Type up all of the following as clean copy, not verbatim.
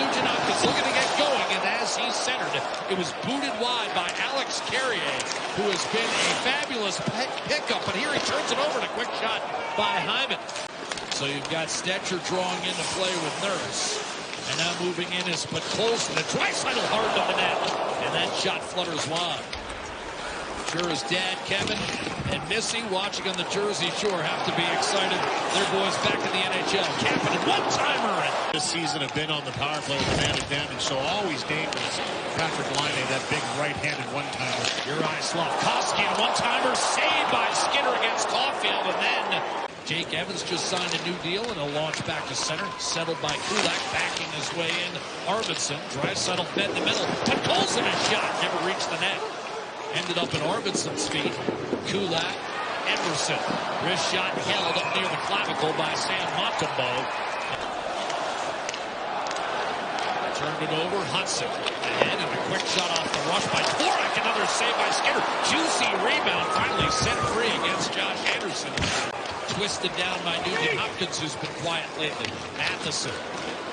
Nugent-Hopkins looking to get going, and as he centered, it was booted wide by Alex Carrier, who has been a fabulous pickup, but here he turns it over, and a quick shot by Hyman. So you've got Stetcher drawing into play with Nurse. And now moving in is Podkolzin. And Draisaitl hard on the net. And that shot flutters wide. Sure as Dad, Kevin, and Missy watching on the Jersey Shore have to be excited. Their boys back in the NHL. Kapanen, one-timer. This season have been on the power play with man advantage, so always dangerous. Patrick Laine, that big right-handed one-timer. Juraj Slafkovsky, a one-timer saved by Skinner against Caulfield. And then Jake Evans just signed a new deal, and he'll launch back to center. Settled by Kulak, backing his way in. Arvidsson, Draisaitl fed in the middle. Podkolzin a shot, never reached the net. Ended up at Arvidsson's feet. Kulak, Emerson. Wrist shot held up near the clavicle by Sam Montembeault. Turned it over, Hudson. Ahead, and a quick shot off the rush by Dvorak. Another save by Skinner. Juicy rebound, finally set free against Josh Anderson. Twisted down by Nugent-Hopkins, who's been quiet lately. Matheson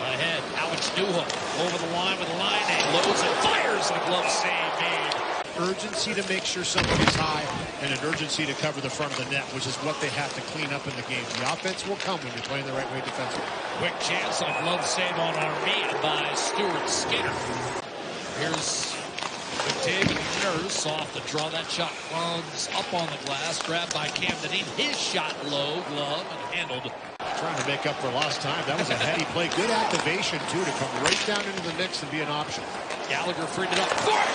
ahead. Alex Newhook over the line with Laine. Loads and fires, and a glove save made. Urgency to make sure somebody's high, and an urgency to cover the front of the net, which is what they have to clean up in the game. The offense will come when you're playing the right way defensively. Quick chance and a glove save on Armia by Stuart Skinner. Here's McDavid Nurse off the draw. That shot runs up on the glass, grabbed by Cam Dineen. His shot low, glove, and handled. Trying to make up for lost time. That was a heady play. Good activation, too, to come right down into the mix and be an option. Gallagher freed it up.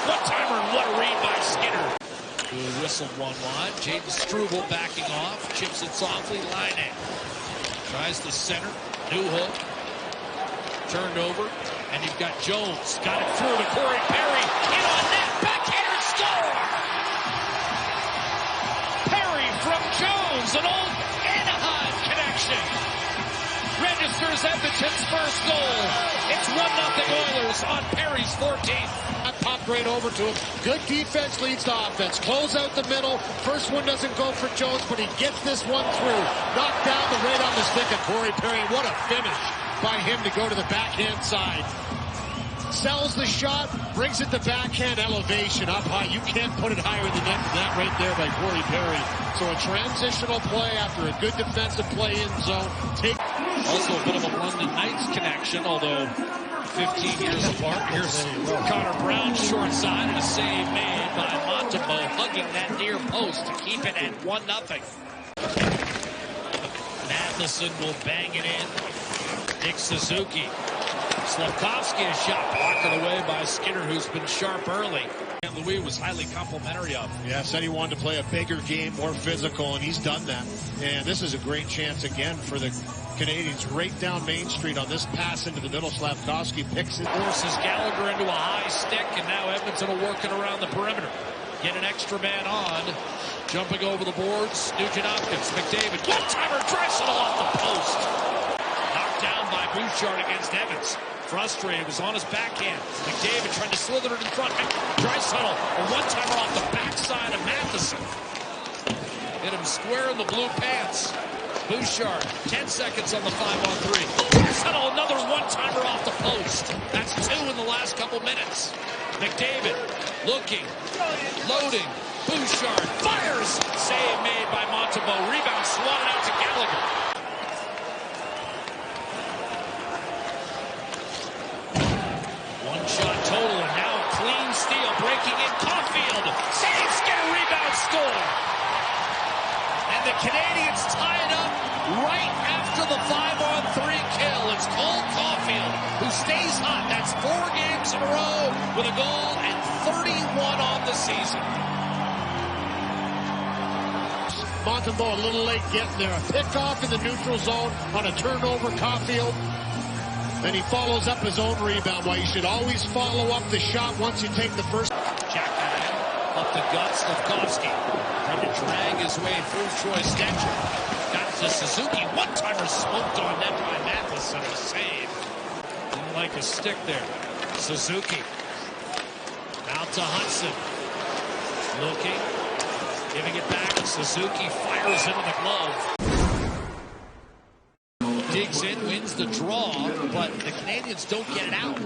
One-timer, and what a read by Skinner. Who whistled one wide. Jaden Struble backing off. Chips it softly. Laine tries to center. Newhook. Turned over. And you've got Jones. Got it through to Corey Perry. In on net. Backhander score! Perry from Jones. An old Anaheim connection. Registers Edmonton's first goal. It's 1-0 Oilers on Perry's 14th. That popped right over to him. Good defense leads to offense. Close out the middle. First one doesn't go for Jones, but he gets this one through. Knocked down the right on the stick of Corey Perry. What a finish by him to go to the backhand side. Sells the shot, brings it to backhand elevation up high. You can't put it higher than that right there by Corey Perry. So a transitional play after a good defensive play in zone. Also a bit of a London Knights connection, although 15 years apart. Here's Connor Brown short side, and a save made by Montembeault, hugging that near post to keep it at 1-0. Matheson will bang it in. Nick Suzuki. Slafkovsky, a shot blockered away by Skinner, who's been sharp early. And Louis was highly complimentary of. Yeah, said he wanted to play a bigger game, more physical, and he's done that. And this is a great chance again for the Canadians right down Main Street on this pass into the middle. Slafkovsky picks it. Forces Gallagher into a high stick, and now Edmonton will work it around the perimeter. Get an extra man on. Jumping over the boards, Nugent-Hopkins, McDavid. One-timer, Draisaitl off the post. Knocked down by Bouchard against Evans. Frustrated, was on his backhand. McDavid trying to slither it in front. Draisaitl, a one-timer off the backside of Matheson. Hit him square in the blue pants. Bouchard, 10 seconds on the 5-on-3. Draisaitl, another one-timer off the post. That's 2 in the last couple minutes. McDavid, looking, loading. Bouchard, fires. Save made by Montembeault. Rebound swatted out to Gallagher. Shot total, and now clean steal, breaking in. Caulfield saves, get a rebound, score. And the Canadians tie it up right after the 5-on-3 kill. It's Cole Caulfield who stays hot. That's 4 games in a row with a goal and 31 on the season. Montembeault a little late getting there. A pickoff in the neutral zone on a turnover. Caulfield. And he follows up his own rebound. Why you should always follow up the shot once you take the first. Jack up the guts of Slafkovsky. Trying to drag his way through Troy Stetcher. Got to Suzuki. One-timer smoked on net by Matheson. A save. Didn't like a stick there. Suzuki. Out to Hudson. Looking. Giving it back. Suzuki fires into the glove. digs in, wins the draw, but the Canadians don't get it out.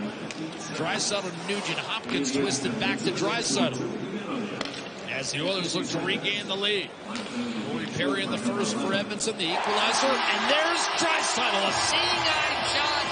Draisaitl and Nugent-Hopkins twisted back to Draisaitl as the Oilers look to regain the lead. Corey Perry in the first for Edmonton, the equalizer, and there's Draisaitl, a seeing-eye shot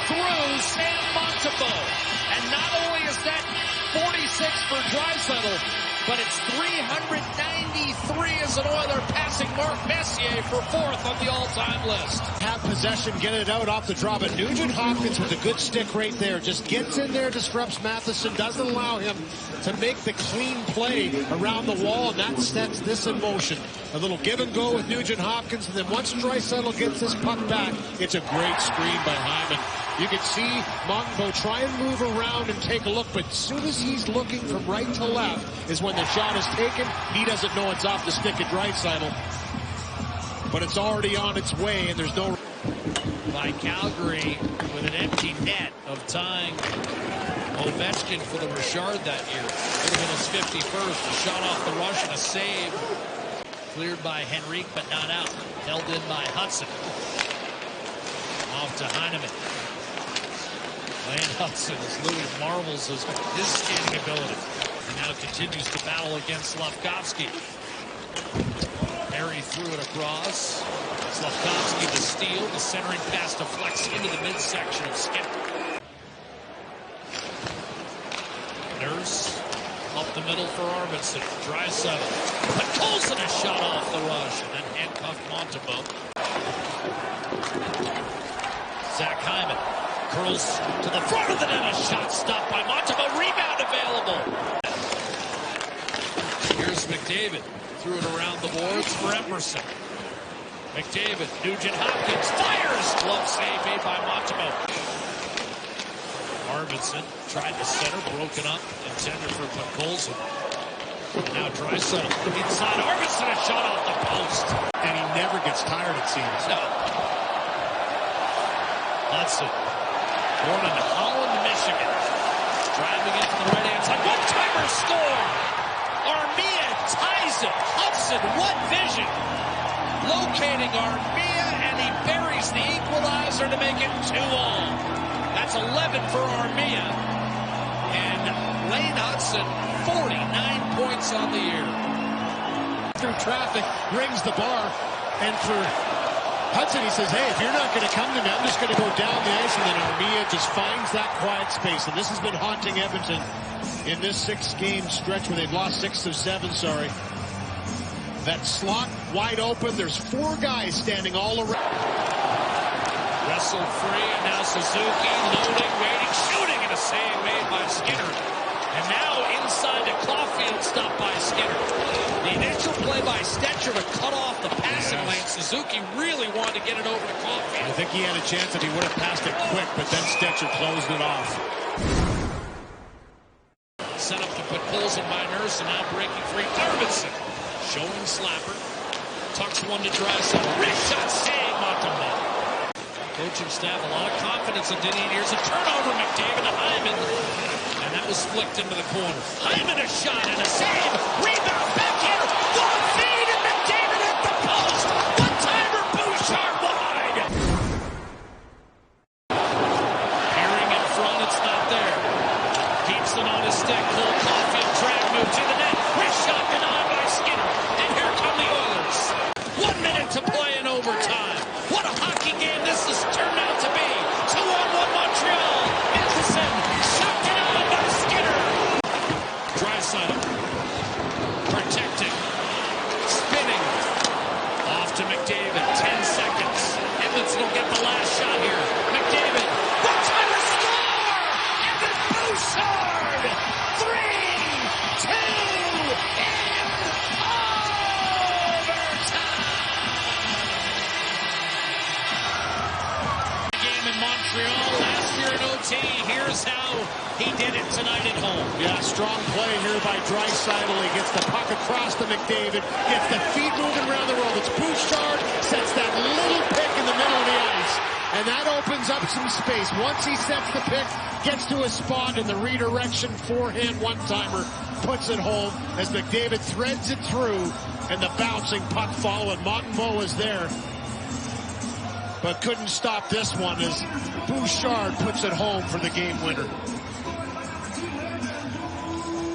through Sam Montembeault. And not only is that 46 for Draisaitl, but it's 393 as an Oiler, passing Mark Messier for fourth on the all-time list. Have possession, get it out off the draw, but Nugent-Hopkins with a good stick right there. Just gets in there, disrupts Matheson, doesn't allow him to make the clean play around the wall, and that sets this in motion. A little give and go with Nugent-Hopkins, and then once Draisaitl gets this puck back, it's a great screen by Hyman. You can see Montembeault try and move around and take a look, but as soon as he's looking from right to left is when the shot is taken. He doesn't know it's off the stick of Draisaitl, but it's already on its way, and there's no... By Calgary with an empty net of tying Ovechkin for the Richard that year. Would have been his 51st. A shot off the rush and a save. Cleared by Henrique, but not out. Held in by Hudson. Off to Heineman. Lane Hudson, as Louis marvels his skating ability. He now continues to battle against Slafkovsky. Perry threw it across. Slafkovsky the steal. The centering pass deflects into the midsection of Skinner. Nurse up the middle for Arvidsson. Draisaitl. But Colson a shot off the rush and then handcuffed Montembeault. Zach Hyman curls to the front of the net. A shot stopped by Montembeault. Rebound available. Here's McDavid. Threw it around the boards for Emerson. McDavid, Nugent-Hopkins fires. Glove save made by Montembeault. Arvidsson tried to center, broken up, intended for Podkolzin. And now Draisaitl inside Arvidsson, a shot off the post. And he never gets tired, it seems. No. Hudson, born in Holland, Michigan. Driving it from the right-hand side. One-timer score! Armia ties it. Hudson, what vision? Locating Armia, and he buries the equalizer to make it 2-all. That's 11 for Armia. And Lane Hudson, 49 points on the year. Through traffic, rings the bar, and for Hudson, he says, hey, if you're not going to come to me, I'm just going to go down the ice, and then Armia just finds that quiet space. And this has been haunting Edmonton in this 6-game stretch where they've lost 6 of 7, That slot wide open. There's 4 guys standing all around. Wrestled free, and now Suzuki loading, waiting, shooting, and a save made by Skinner. And now inside to Caulfield, stopped by Skinner. The initial play by Stetcher to cut off the passing lane. Suzuki really wanted to get it over to Caulfield. I think he had a chance if he would have passed it quick, but then Stetcher closed it off. Set up to put Podkolzin by Nurse, and now breaking free. Arvidsson showing slapper. Tucks one to Draisaitl. Wrist shot save, Montembeault. Coaching staff, a lot of confidence in Denny. Here's a turnover, McDavid to Hyman. And that was flicked into the corner. Hyman a shot and a save. Rebound back here. Long feed and McDavid at the post. One-timer, Bouchard wide. Peering in front, it's not there. Keeps it on his stick. Cole Caulfield, drag move to the net. Wrist shot denied by Skinner. And here come the Oilers. 1 minute to play in overtime. What a hockey game this has turned out to be. 2-on-1 Montreal. Matheson shot denied by Skinner. Draisaitl protecting. Spinning. Off to McDavid. 10 seconds. Edmonton will get the last shot here. McDavid. One-timer score! Evan Bouchard. 3-2 in Montreal last year in OT. Here's how he did it tonight at home. Yeah, strong play here by Draisaitl. He gets the puck across to McDavid, gets the feet moving around the world. It's Bouchard, sets that little pick in the middle of the ice, and that opens up some space. Once he sets the pick, gets to a spot in the redirection, forehand one-timer, puts it home as McDavid threads it through, and the bouncing puck following. Montembeault is there. but couldn't stop this one as Bouchard puts it home for the game winner.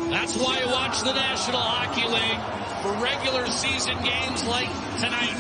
That's why you watch the National Hockey League for regular season games like tonight.